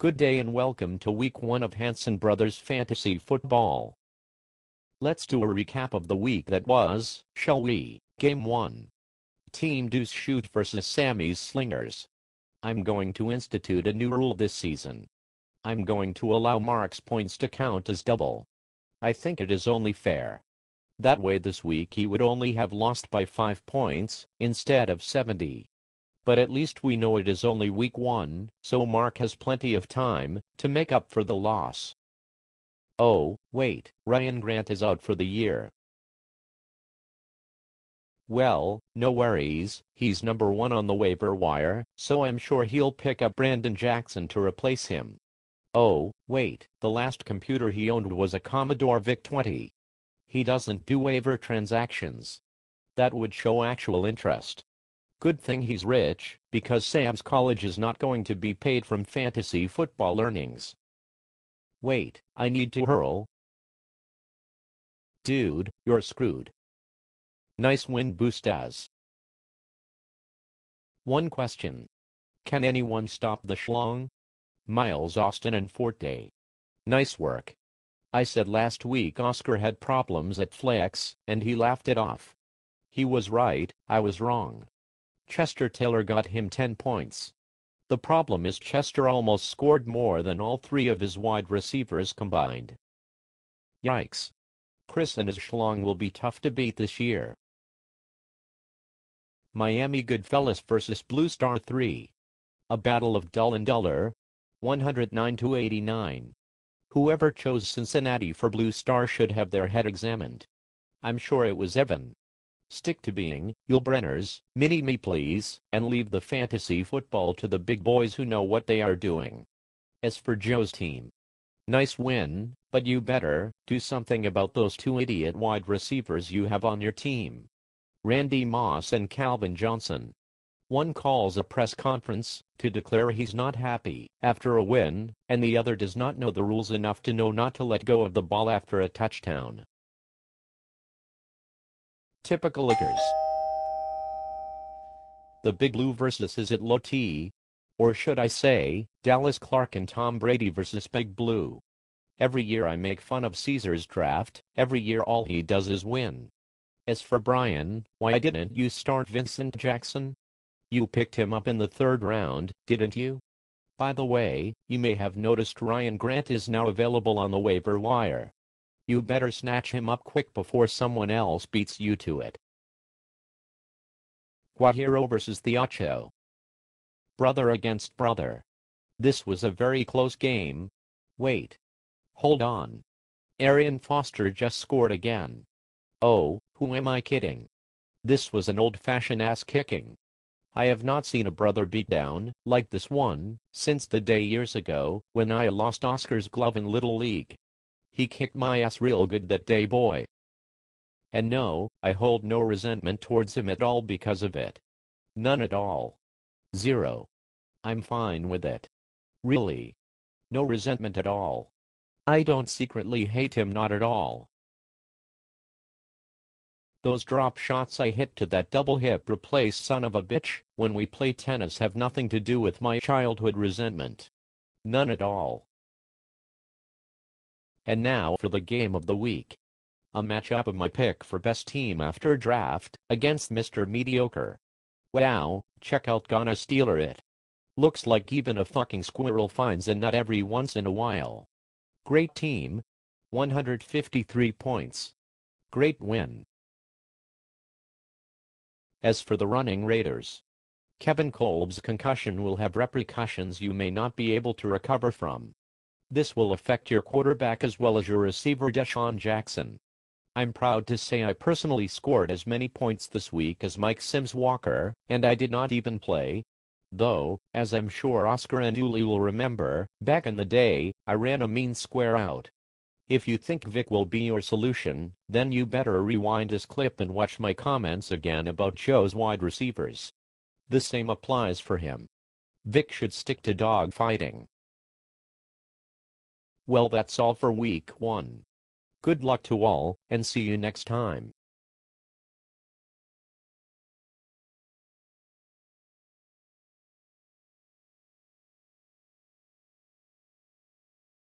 Good day and welcome to Week 1 of Hanson Brothers Fantasy Football. Let's do a recap of the week that was, shall we? Game 1. Team Deuce Shoot vs Sammy's Slingers. I'm going to institute a new rule this season. I'm going to allow Mark's points to count as double. I think it is only fair. That way this week he would only have lost by 5 points, instead of 70. But at least we know it is only week 1, so Mark has plenty of time to make up for the loss. Oh, wait, Ryan Grant is out for the year. Well, no worries, he's number 1 on the waiver wire, so I'm sure he'll pick up Brandon Jackson to replace him. Oh, wait, the last computer he owned was a Commodore VIC-20. He doesn't do waiver transactions. That would show actual interest. Good thing he's rich, because Sam's college is not going to be paid from fantasy football earnings. Wait, I need to hurl. Dude, you're screwed. Nice win, Boostaz. One question. Can anyone stop the schlong? Miles Austin and Forte. Nice work. I said last week Oscar had problems at flex, and he laughed it off. He was right, I was wrong. Chester Taylor got him 10 points. The problem is Chester almost scored more than all 3 of his wide receivers combined. Yikes. Chris and his schlong will be tough to beat this year. Miami Goodfellas vs Blue Star 3. A battle of dull and duller. 109-89. Whoever chose Cincinnati for Blue Star should have their head examined. I'm sure it was Evan. Stick to being Yulbrenners, mini me please, and leave the fantasy football to the big boys who know what they are doing. As for Joe's team, nice win, but you better do something about those 2 idiot wide receivers you have on your team. Randy Moss and Calvin Johnson. One calls a press conference to declare he's not happy after a win, and the other does not know the rules enough to know not to let go of the ball after a touchdown. Typical Lakers. The Big Blue versus Is It Low T? Or should I say, Dallas Clark and Tom Brady versus Big Blue. Every year I make fun of Caesar's draft, every year all he does is win. As for Brian, why didn't you start Vincent Jackson? You picked him up in the 3rd round, didn't you? By the way, you may have noticed Ryan Grant is now available on the waiver wire. You better snatch him up quick before someone else beats you to it. Guajiro vs Theocho. Brother against brother. This was a very close game. Wait. Hold on. Arian Foster just scored again. Oh, who am I kidding? This was an old-fashioned ass-kicking. I have not seen a brother beatdown like this one since the day years ago when I lost Oscar's glove in Little League. He kicked my ass real good that day, boy. And no, I hold no resentment towards him at all because of it. None at all. 0. I'm fine with it. Really. No resentment at all. I don't secretly hate him, not at all. Those drop shots I hit to that double hip replace son of a bitch when we play tennis have nothing to do with my childhood resentment. None at all. And now for the game of the week. A matchup of my pick for best team after draft against Mr. Mediocre. Wow, check out Gonna Stealer it. Looks like even a fucking squirrel finds a nut every once in a while. Great team. 153 points. Great win. As for the running Raiders, Kevin Kolb's concussion will have repercussions you may not be able to recover from. This will affect your quarterback as well as your receiver Deshaun Jackson. I'm proud to say I personally scored as many points this week as Mike Sims Walker, and I did not even play. Though, as I'm sure Oscar and Uli will remember, back in the day, I ran a mean square out. If you think Vic will be your solution, then you better rewind this clip and watch my comments again about Joe's wide receivers. The same applies for him. Vic should stick to dog fighting. Well, that's all for week 1. Good luck to all, and see you next time.